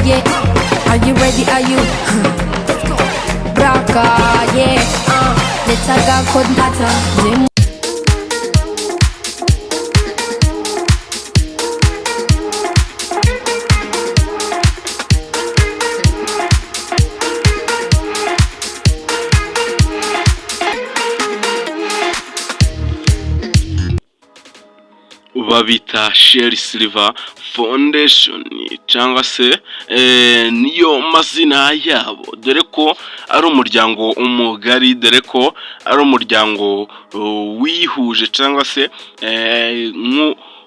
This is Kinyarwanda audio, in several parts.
yeah. Are you ready? Are you? Braka, yeah. Let's go code matter. babita Sheri Silver Foundation cyangwa se niyo mazina yabo, dore ko ari umuryango umugari, dore ko ari umuryango wihuje cyangwa se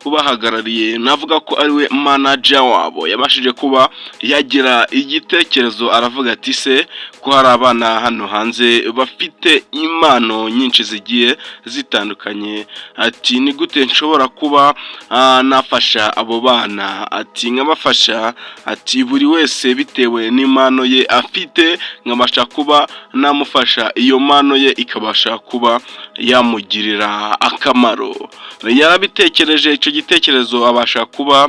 ubahagarariye. Navuga ko ari we manager wabo yabashije kuba yagira igitekerezo, aravuga ati se ko hari abana hano hanze bafite impano nyinshi zigiye zitandukanye, ati ni gute nshobora kuba nafasha abo bana, ati nkabafasha, ati buri wese bitewe n'impano ye afite nkabasha kuba namufasha, iyo mpano ye ikabasha kuba yamugirira akamaro. Yarabitekereje, icyo gitekerezo abasha kuba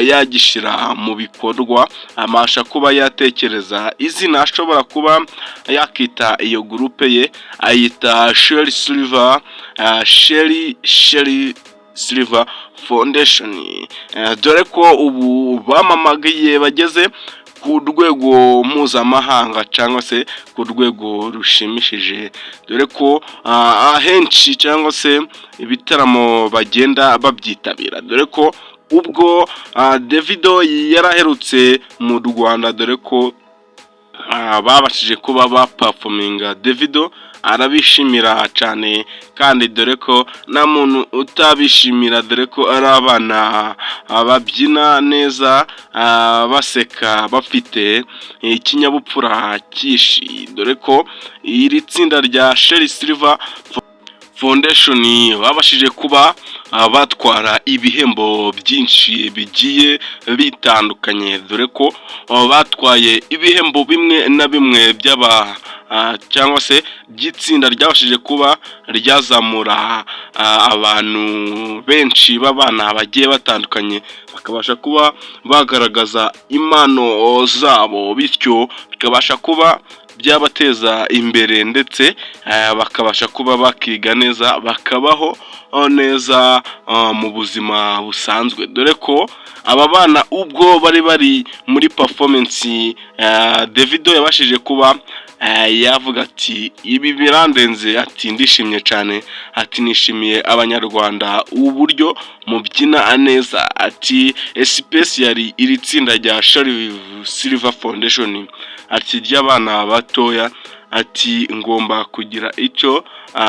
yagishira mu bikorwa, abasha kuba yatekereza izina ashobora kuba yakita iyo gurupe ye, ayita Sheri Silver, Sheri Silver Foundation, dore ko ubu bamamagaye bageze ku rwego mpuzamahanga cyangwa se ku rwego rushimishije, dore ko ahenshi cyangwa se ibitaramo bagenda babyitabira, dore ko ubwo Davido yaraherutse mu Rwanda, dore ko babashije kuba baperforminga, Davido arabishimira cyane, kandi dore ko nta muntu utabishimira, dore ko ari abana babyina neza, baseka, bafite ikinyabupfura cyinshi, dore ko iri tsinda rya Sheri Silver Foundation babashije kuba batwara ibihembo byinshi bigiye bitandukanye, dore ko batwaye ibihembo bimwe na bimwe by'aba cyangwa se by'itsinda ryabashije kuba ryazamura abantu benshi b'abana bagiye batandukanye, bakabasha kuba bagaragaza impano zabo, bityo bikabasha kuba byabateza imbere, ndetse bakabasha kuba bakiga neza, bakabaho neza mu buzima busanzwe, dore ko aba bana ubwo bari muri performance, Davido yabashije kuba yavuga ati ibi birandenze, ati ndishimye cyane, ati nishimiye abanyarwanda uburyo mubyina neza, ati especially iri tsinda rya Sheri Silver Foundation, ati ry'abana batoya, ati ngomba kugira icyo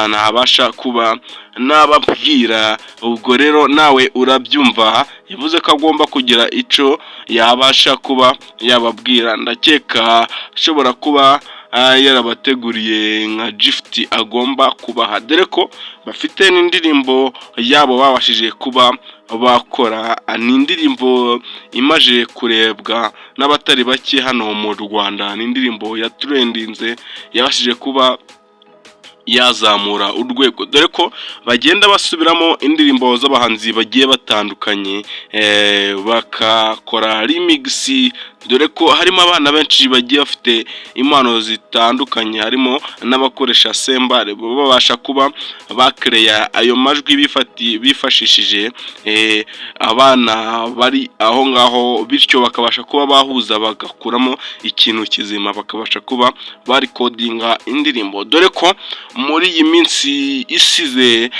nabasha kuba nababwira. Ubwo rero nawe urabyumva, yavuze ko agomba kugira icyo yabasha kuba yababwira. Ndakeka ashobora kuba yarabateguriye nka gift agomba kubaha, dore ko bafite n'indirimbo yabo babashije kuba bakora, ni indirimbo imaje kurebwa n'abatari bake hano mu Rwanda, ni indirimbo ya trendinze, yabashije kuba yazamura urwego, dore ko bagenda basubiramo indirimbo z'abahanzi bagiye batandukanye, bakakora remix, dore ko harimo abana benshi bagiye bafite impano zitandukanye, harimo n'abakoresha sembare babasha kuba bakereya ayo majwi bifashishije abana bari aho ngaho, bityo bakabasha kuba bahuza bagakuramo ikintu kizima, bakabasha kuba bari codinga indirimbo, dore ko muri iyi minsi isize,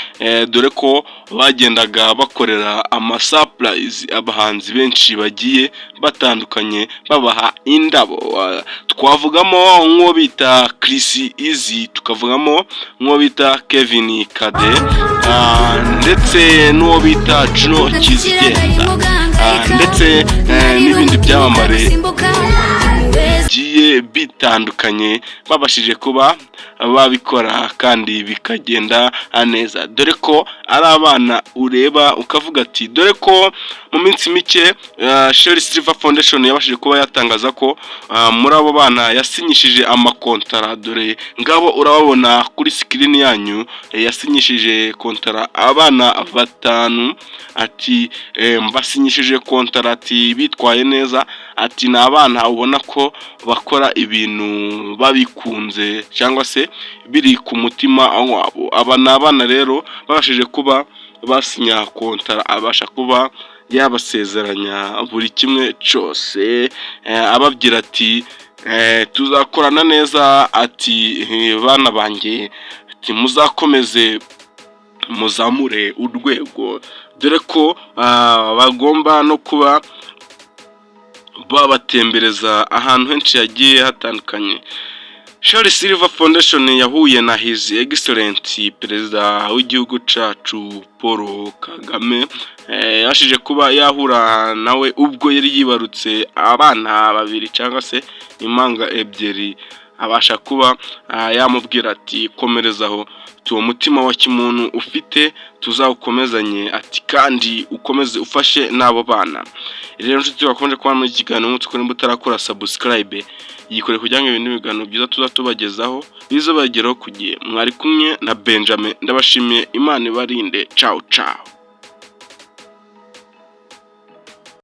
dore ko bagendaga bakorera surprise abahanzi benshi bagiye batandukanye, babaha indabo. Twavugamo nk'uwo bita Chris Easy, tukavugamo nk'uwo bita Kevin Kade, ndetse n'uwo bita Juno Kizigenda, ndetse n'ibindi byamamare bigiye bitandukanye, babashije kuba babikora kandi bikagenda neza, dore ko ari abana ureba ukavuga ati, dore ko mu minsi mike Sheri Silver Foundation yabashije kuba yatangaza ko muri abo bana yasinyishije amakontara, dore ngabo urababona kuri screen yanyu, yasinyishije kontara abana 5, ati mbasinyishije kontara, ati bitwaye neza, ati ni abana ubona ko bakora ibintu babikunze cyangwa se biri ku mutima wabo. Aba ni abana rero babashije kuba basinya kontara, abasha kuba yabasezeranya buri kimwe cyose, ababwira ati tuzakorana neza, ati bana banjye ati muzakomeze muzamure urwego, dore ko bagomba no kuba babatembereza ahantu henshi yagiye hatandukanye. Charles Silver Foundation yahuye na His Excellency Perezida w'igihugu cacu Paul Kagame, yashije kuba yahura nawe ubwo yari yibarutse abana babiri cyangwa se impanga ebyiri, abasha kuba yamubwira ati komerezaho, uwo mutima wa kimuntu ufite tuzawukomezanye, ati kandi ukomeze ufashe n'abo bana. Rero nshuti bakomeje kubana muri kiganiro nk'uko nimba utarakora subscribe yikore kugira ngo ibintu biganiro byiza tuzatubagezaho bizobageraho ku gihe. Mwari kumwe na Benjamin, ndabashimiye, Imana ibarinde, ciao ciao.